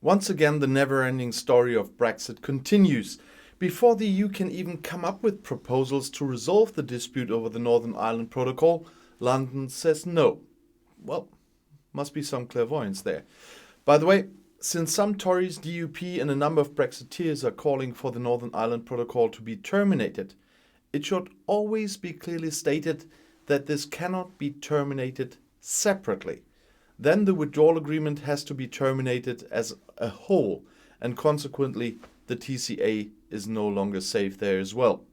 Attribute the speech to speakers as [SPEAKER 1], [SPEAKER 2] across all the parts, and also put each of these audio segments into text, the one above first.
[SPEAKER 1] Once again, the never-ending story of Brexit continues. Before the EU can even come up with proposals to resolve the dispute over the Northern Ireland Protocol, London says no. Well, must be some clairvoyance there. By the way, since some Tories, DUP and a number of Brexiteers are calling for the Northern Ireland Protocol to be terminated, it should always be clearly stated that this cannot be terminated separately. Then the withdrawal agreement has to be terminated as a whole, and consequently the TCA is no longer safe there as well.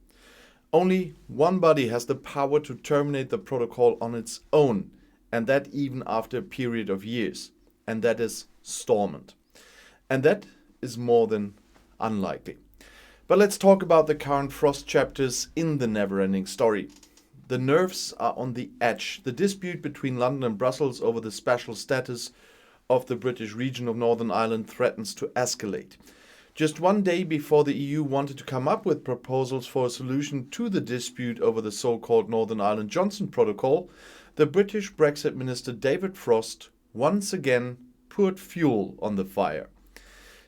[SPEAKER 1] Only one body has the power to terminate the protocol on its own, and that even after a period of years, and that is Stormont. And that is more than unlikely. But let's talk about the current frost chapters in the never-ending story. The nerves are on the edge. The dispute between London and Brussels over the special status of the British region of Northern Ireland threatens to escalate. Just one day before the EU wanted to come up with proposals for a solution to the dispute over the so-called Northern Ireland Johnson Protocol, the British Brexit Minister David Frost once again poured fuel on the fire.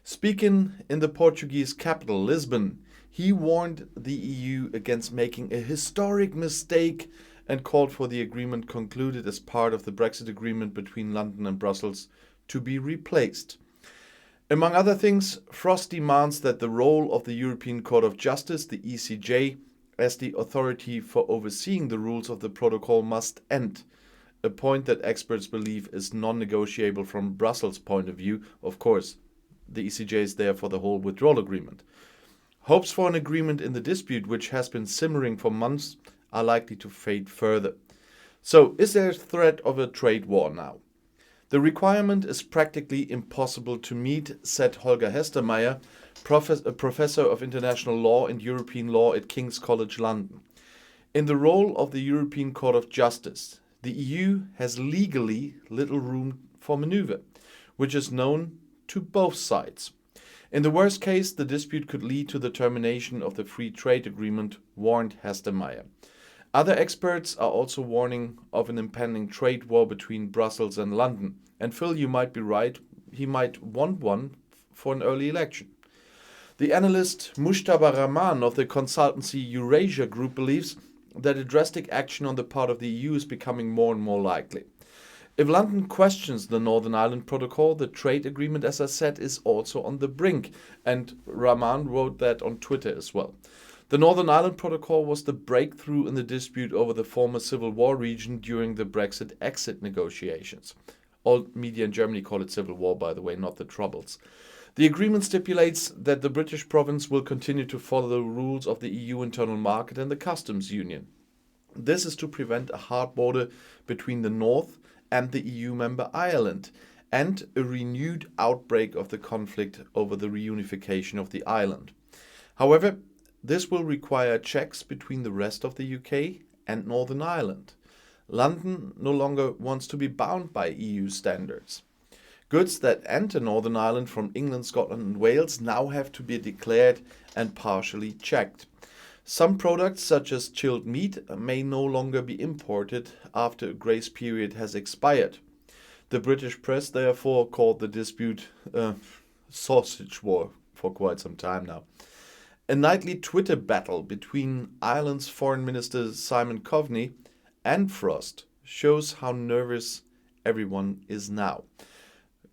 [SPEAKER 1] Speaking in the Portuguese capital, Lisbon, he warned the EU against making a historic mistake and called for the agreement concluded as part of the Brexit agreement between London and Brussels to be replaced. Among other things, Frost demands that the role of the European Court of Justice, the ECJ, as the authority for overseeing the rules of the protocol must end, a point that experts believe is non-negotiable from Brussels' point of view. Of course, the ECJ is there for the whole withdrawal agreement. Hopes for an agreement in the dispute, which has been simmering for months, are likely to fade further. So, is there a threat of a trade war now? The requirement is practically impossible to meet, said Holger Hestermeyer, a professor of international law and European law at King's College London. In the role of the European Court of Justice, the EU has legally little room for maneuver, which is known to both sides. In the worst case, the dispute could lead to the termination of the free trade agreement, warned Hestermeyer. Other experts are also warning of an impending trade war between Brussels and London. And Phil, you might be right, he might want one for an early election. The analyst Mujtaba Rahman of the consultancy Eurasia Group believes that a drastic action on the part of the EU is becoming more and more likely. If London questions the Northern Ireland Protocol, the trade agreement, as I said, is also on the brink, and Rahman wrote that on Twitter as well. The Northern Ireland Protocol was the breakthrough in the dispute over the former civil war region during the Brexit exit negotiations. All media in Germany call it civil war, by the way, not the Troubles. The agreement stipulates that the British province will continue to follow the rules of the EU internal market and the customs union. This is to prevent a hard border between the north and the EU member Ireland, and a renewed outbreak of the conflict over the reunification of the island. However, this will require checks between the rest of the UK and Northern Ireland. London no longer wants to be bound by EU standards. Goods that enter Northern Ireland from England, Scotland and Wales now have to be declared and partially checked. Some products, such as chilled meat, may no longer be imported after a grace period has expired. The British press therefore called the dispute sausage war for quite some time now. A nightly Twitter battle between Ireland's Foreign Minister Simon Coveney and Frost shows how nervous everyone is now.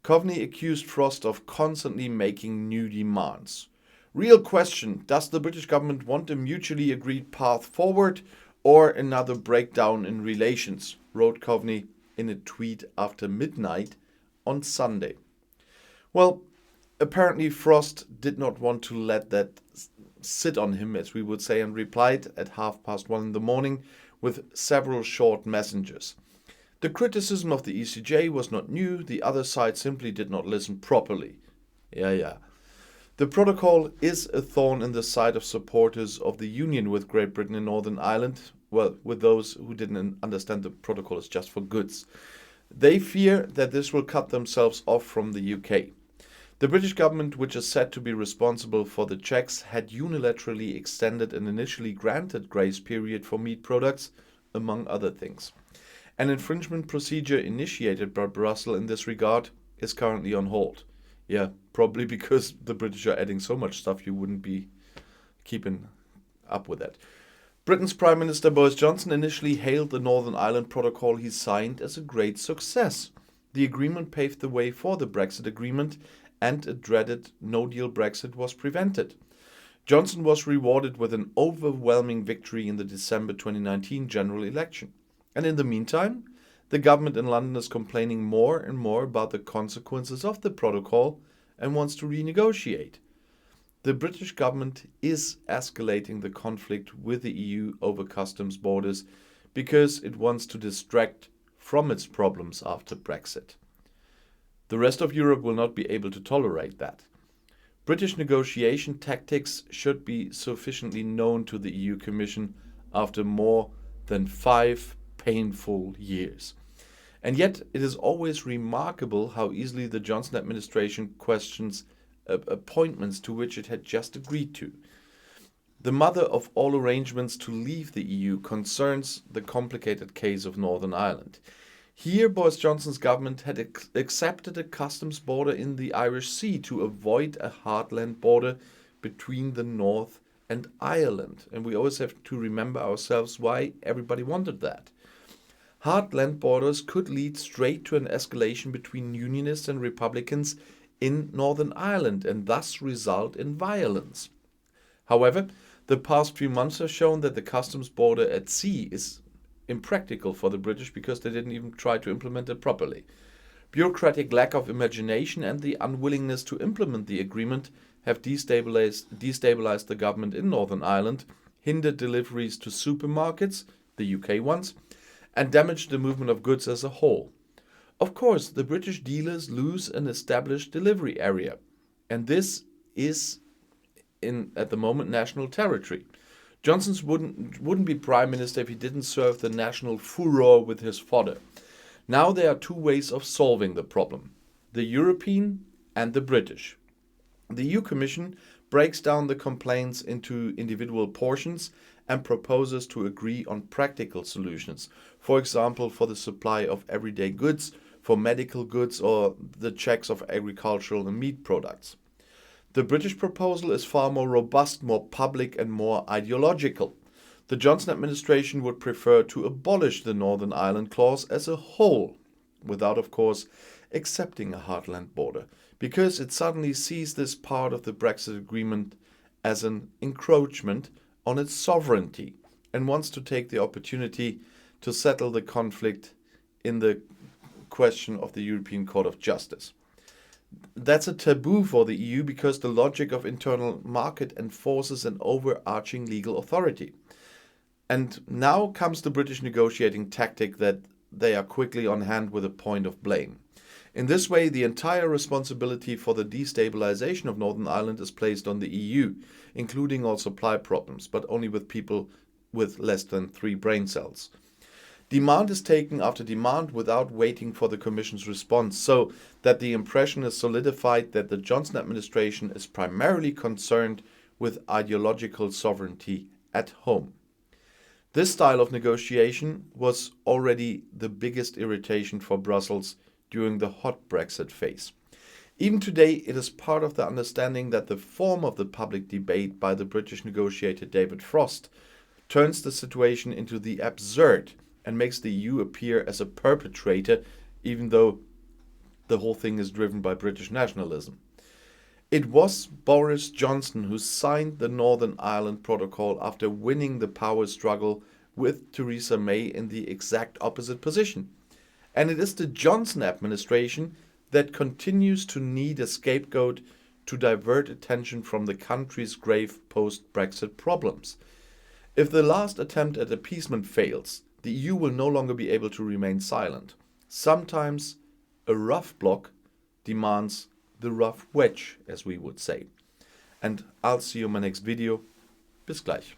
[SPEAKER 1] Coveney accused Frost of constantly making new demands. Real question, does the British government want a mutually agreed path forward or another breakdown in relations, wrote Coveney in a tweet after midnight on Sunday. Well, apparently Frost did not want to let that sit on him, as we would say, and replied at 1:30 in the morning with several short messages. The criticism of the ECJ was not new, the other side simply did not listen properly. Yeah. The protocol is a thorn in the side of supporters of the union with Great Britain and Northern Ireland, well, with those who didn't understand the protocol is just for goods. They fear that this will cut themselves off from the UK. The British government, which is said to be responsible for the checks, had unilaterally extended an initially granted grace period for meat products, among other things. An infringement procedure initiated by Brussels in this regard is currently on hold. Yeah, probably because the British are adding so much stuff you wouldn't be keeping up with that. Britain's Prime Minister Boris Johnson initially hailed the Northern Ireland Protocol he signed as a great success. The agreement paved the way for the Brexit agreement, and a dreaded no-deal Brexit was prevented. Johnson was rewarded with an overwhelming victory in the December 2019 general election. And in the meantime, the government in London is complaining more and more about the consequences of the protocol and wants to renegotiate. The British government is escalating the conflict with the EU over customs borders because it wants to distract from its problems after Brexit. The rest of Europe will not be able to tolerate that. British negotiation tactics should be sufficiently known to the EU Commission after more than 5 painful years. And yet, it is always remarkable how easily the Johnson administration questions appointments to which it had just agreed to. The mother of all arrangements to leave the EU concerns the complicated case of Northern Ireland. Here, Boris Johnson's government had accepted a customs border in the Irish Sea to avoid a heartland border between the North and Ireland. And we always have to remember ourselves why everybody wanted that. Heartland borders could lead straight to an escalation between Unionists and Republicans in Northern Ireland and thus result in violence. However, the past few months have shown that the customs border at sea is impractical for the British because they didn't even try to implement it properly. Bureaucratic lack of imagination and the unwillingness to implement the agreement have destabilized the government in Northern Ireland, hindered deliveries to supermarkets, the UK ones, and damaged the movement of goods as a whole. Of course, the British dealers lose an established delivery area, and this is at the moment national territory. Johnson wouldn't be prime minister if he didn't serve the national furor with his fodder. Now there are two ways of solving the problem: the European and the British. The EU Commission breaks down the complaints into individual portions and proposes to agree on practical solutions, for example, for the supply of everyday goods, for medical goods, or the checks of agricultural and meat products. The British proposal is far more robust, more public, and more ideological. The Johnson administration would prefer to abolish the Northern Ireland Clause as a whole, without, of course, accepting a heartland border, because it suddenly sees this part of the Brexit agreement as an encroachment on its sovereignty and wants to take the opportunity to settle the conflict in the question of the European Court of Justice. That's a taboo for the EU because the logic of internal market enforces an overarching legal authority. And now comes the British negotiating tactic that they are quickly on hand with a point of blame. In this way, the entire responsibility for the destabilization of Northern Ireland is placed on the EU, including all supply problems, but only with people with less than 3 brain cells. Demand is taken after demand without waiting for the Commission's response, so that the impression is solidified that the Johnson administration is primarily concerned with ideological sovereignty at home. This style of negotiation was already the biggest irritation for Brussels during the hot Brexit phase. Even today, it is part of the understanding that the form of the public debate by the British negotiator David Frost turns the situation into the absurd and makes the EU appear as a perpetrator, even though the whole thing is driven by British nationalism. It was Boris Johnson who signed the Northern Ireland Protocol after winning the power struggle with Theresa May in the exact opposite position. And it is the Johnson administration that continues to need a scapegoat to divert attention from the country's grave post-Brexit problems. If the last attempt at appeasement fails, the EU will no longer be able to remain silent. Sometimes a rough block demands the rough wedge, as we would say. And I'll see you in my next video. Bis gleich.